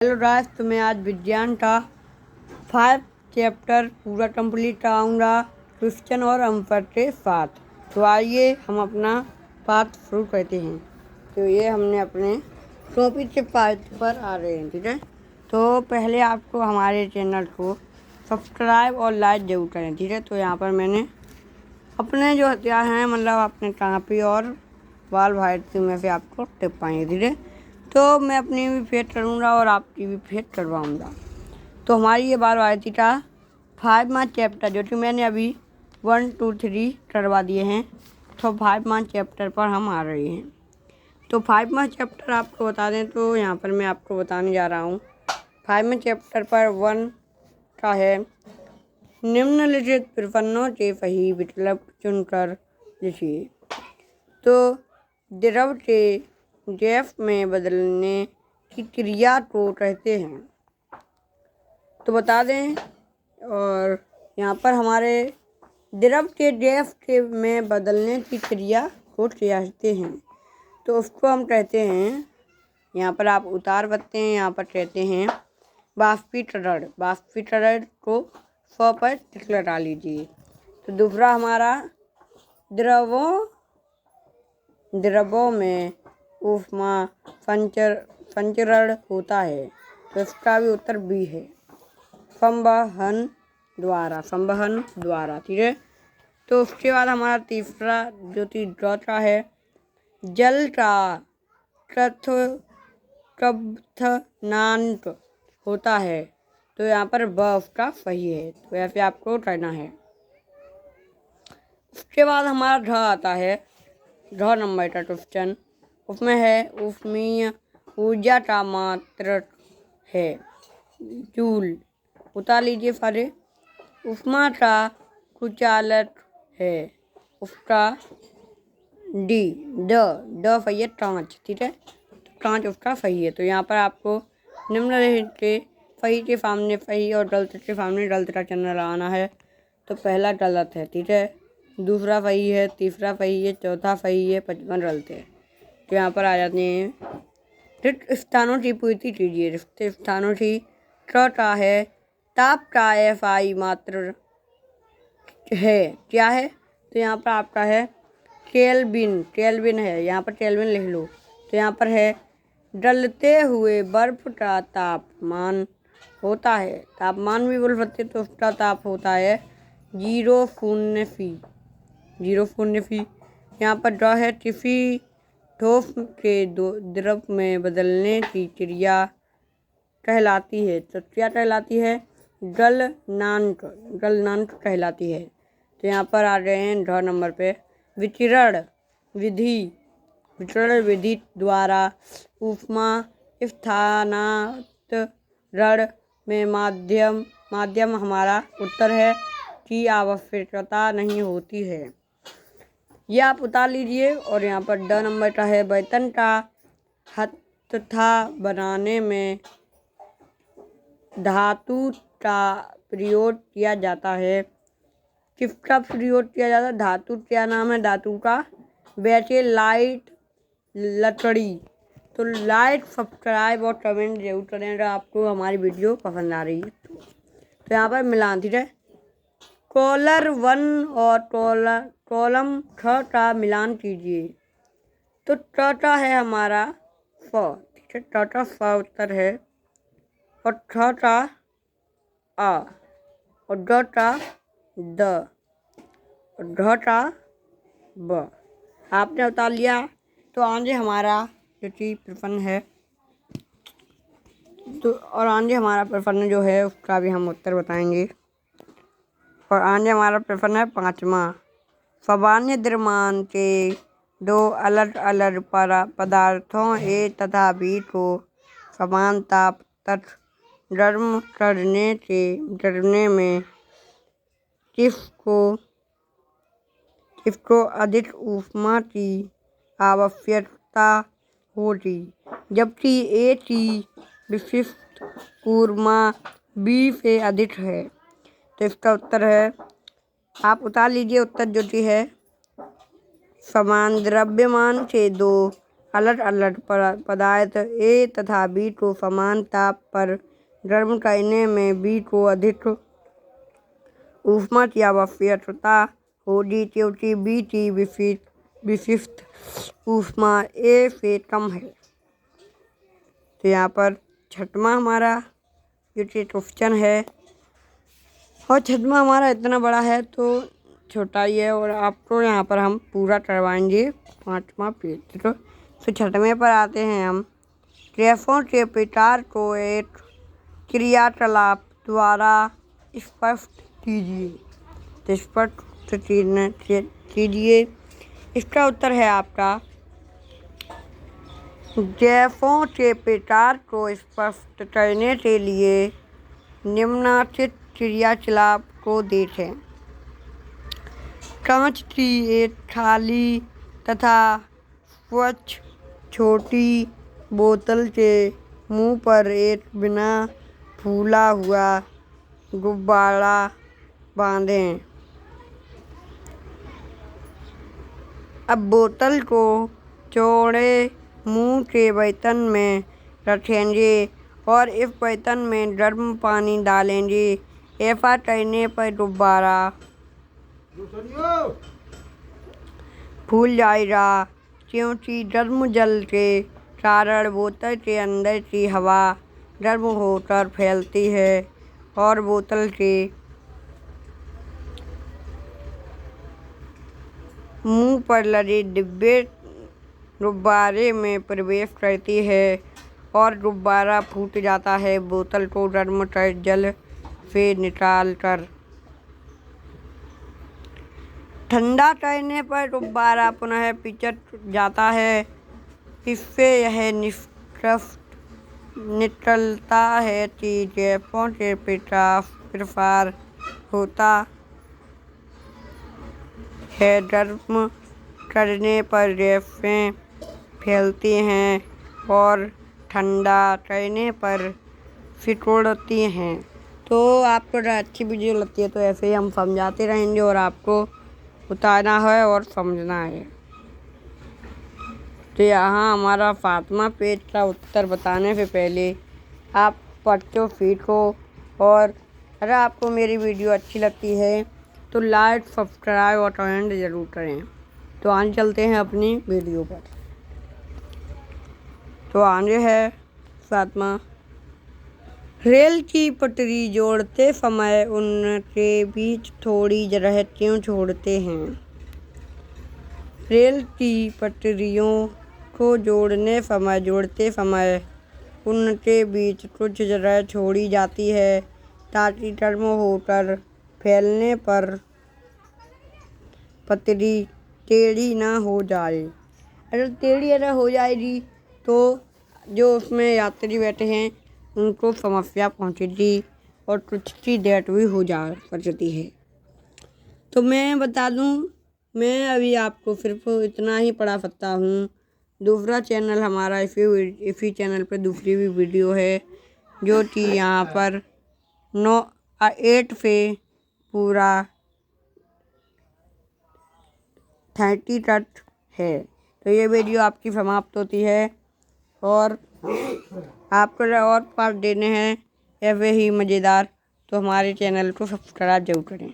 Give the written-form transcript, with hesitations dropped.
Hello राज, तो मैं आज विज्ञान का 5 चैप्टर पूरा कंप्लीट कराऊंगा क्वेश्चन और आंसर के साथ। तो आइए हम अपना पाठ शुरू करते हैं। तो ये हमने अपने टॉपिक के पाठ पर आ रहे हैं, ठीक है। तो पहले आपको हमारे चैनल को सब्सक्राइब और लाइक जरूर करें, ठीक है। तो यहाँ पर मैंने अपने जो हथियार हैं, मतलब अपने कापी और बाल भारती में से आपको टिप पाएंगे, ठीक है। तो मैं अपनी भी फेट करूँगा और आपकी भी फेट करवाऊँगा। तो हमारी ये बाल भारती का 5वां चैप्टर, जो कि मैंने अभी 1, 2, 3 करवा दिए हैं, तो 5वां चैप्टर पर हम आ रहे हैं। तो 5वां चैप्टर आपको बता दें तो यहाँ पर मैं आपको बताने जा रहा हूँ। 5वें चैप्टर पर 1 का है निम्नलिखित प्रपन्नों के सही विकल्प चुनकर लिखिए। तो द्रव के गैस में बदलने की क्रिया को कहते हैं। तो बता दें, और यहाँ पर हमारे द्रव के गैस के में बदलने की क्रिया को कहते हैं। तो उसको हम कहते हैं, यहाँ पर आप उतार सकते हैं, यहाँ पर कहते हैं बाष्पीकरण। बाष्पीकरण को 100 पर टिक लगा लीजिए। तो दूसरा हमारा द्रवों में ऊष्मा संचरण होता है। तो इसका भी उत्तर बी है, संवहन द्वारा, ठीक है। तो उसके बाद हमारा तीसरा जो चौथा है जल का क्वथनांक होता है। तो यहाँ पर ब उसका सही है, तो ऐसे आपको करना है। उसके बाद हमारा ढ आता है, ढ नंबर का क्वेश्चन। उसमें है ऊष्मीय ऊर्जा का मात्रक है जूल। उतार लीजिए सारे। ऊष्मा का कुचालक है, उसका डी। ड सही है, कांच, ठीक है। कांच उसका सही है। तो यहाँ पर आपको निम्नलिखित के सही के सामने सही और गलत के सामने गलत का चिन्ह लगाना है। तो पहला गलत है, ठीक है। दूसरा सही है, तीसरा सही है, चौथा सही है, 55 गलत है। तो यहाँ पर आ जाते हैं रिक्त स्थानों की पूर्ति कीजिए। रिक्त स्थानों की का है ताप का FI मात्र है, क्या है। तो यहाँ पर आपका है केल्विन है, यहाँ पर केल्विन लिख लो। तो यहाँ पर है गलते हुए बर्फ का तापमान होता है, तापमान भी बोल सकते, तो उसका ताप होता है 0 फी। यहाँ पर ड्रॉ है किसी ठोस के द्रव में बदलने की क्रिया कहलाती है। तो क्या कहलाती है? गलनांक कहलाती है। तो यहाँ पर आ गए हैं ड्रॉ नंबर पे विकिरण विधि द्वारा ऊष्मा स्थानांतरण में माध्यम हमारा उत्तर है की आवश्यकता नहीं होती है। यह आप उतार लीजिए। और यहाँ पर ड नंबर का है वेतन का हत्था बनाने में धातु का प्रयोग किया जाता है। किसका प्रयोग किया जाता है? धातु, क्या नाम है धातु का? वैसे लाइट लकड़ी। तो लाइक, सब्सक्राइब और कमेंट जरूर करें अगर आपको हमारी वीडियो पसंद आ रही है। तो यहाँ पर मिलान, ठीक है। कॉलर 1 और कॉलम 6 का मिलान कीजिए। तो चौथा है हमारा 100, ठीक है। चौथा 100 उत्तर है, और छठा आ, और डटा द, और ढटा ब। आपने उतार लिया। तो आगे हमारा जो चीज प्रश्न है, तो और आगे हमारा प्रश्न जो है उसका भी हम उत्तर बताएंगे। और आगे हमारा प्रश्न है 5वां। सामान्य द्रव्यमान के 2 अलग अलग पदार्थों A तथा B को समान ताप तक गर्म करने में किसको अधिक ऊष्मा की आवश्यकता होगी, जबकि A की विशिष्ट ऊष्मा B से अधिक है। तो इसका उत्तर है, आप उतार लीजिए उत्तर जो कि है समान द्रव्यमान के 2 अलग अलग पदार्थ ए तथा बी को समान ताप पर गर्म करने में बी को अधिक ऊष्मा की आवश्यकता होगी क्योंकि बी की विशिष्ट ऊष्मा ए से कम है। तो यहाँ पर छठवां हमारा जो क्वेश्चन है, और छठवां हमारा इतना बड़ा है तो छोटा ही है, और आपको यहाँ पर हम पूरा करवाएंगे 5वां पेज। तो छठवें पर आते हैं हम। ग्राफों के प्रकार को एक क्रियाकलाप द्वारा स्पष्ट कीजिए। तो स्पष्ट कीजिए, इसका उत्तर है आपका ग्राफों के प्रकार को स्पष्ट करने के लिए निम्नलिखित क्रियाकलाप को देखें। कांच की एक खाली तथा स्वच्छ छोटी बोतल के मुंह पर एक बिना फूला हुआ गुब्बारा बांधें। अब बोतल को चौड़े मुंह के बर्तन में रखेंगे और इस बर्तन में गर्म पानी डालेंगे। ऐसा करने पर गुब्बारा फूल जाएगा क्योंकि गर्म जल के कारण बोतल के अंदर की हवा गर्म होकर फैलती है और बोतल के मुंह पर लगे डिब्बे गुब्बारे में प्रवेश करती है और गुब्बारा फूट जाता है। बोतल को गर्म कर जल से निकाल कर ठंडा करने पर गुब्बारा पुनः पिचट जाता है। इससे यह निष्कर्ष निकलता है कि ग्राफों के प्रसार होता है। गर्म करने पर ग्राफें फैलती हैं और ठंडा करने पर सिकुड़ती हैं। तो आपको अगर अच्छी वीडियो लगती है तो ऐसे ही हम समझाते रहेंगे और आपको उतारना है और समझना है। तो यहाँ हमारा 5वां पेज का उत्तर बताने से पहले आप पढ़ते सीखो, और अगर आपको मेरी वीडियो अच्छी लगती है तो लाइक सब्सक्राइब और कमेंट ज़रूर करें। तो आगे चलते हैं अपनी वीडियो पर। तो आगे है 7वां। रेल की पटरी जोड़ते समय उनके बीच थोड़ी जगह क्यों छोड़ते हैं? रेल की पटरियों को जोड़ते समय उनके बीच कुछ जगह छोड़ी जाती है ताकि गर्म होकर फैलने पर पटरी टेढ़ी ना हो जाए। अगर टेढ़ी अगर हो जाएगी तो जो उसमें यात्री बैठे हैं उनको समस्या पहुंचेगी और कुछ की डेथ भी हो जा सकती है। तो मैं बता दूं, मैं अभी आपको सिर्फ इतना ही पढ़ा सकता हूँ। दूसरा चैनल हमारा इसी चैनल पर दूसरी भी वीडियो है जो कि यहाँ पर 8 से पूरा 30 तक है। तो ये वीडियो आपकी समाप्त होती है, और आपको और पार्ट देने हैं ऐसे ही मज़ेदार, तो हमारे चैनल को सब्सक्राइब जरूर करें।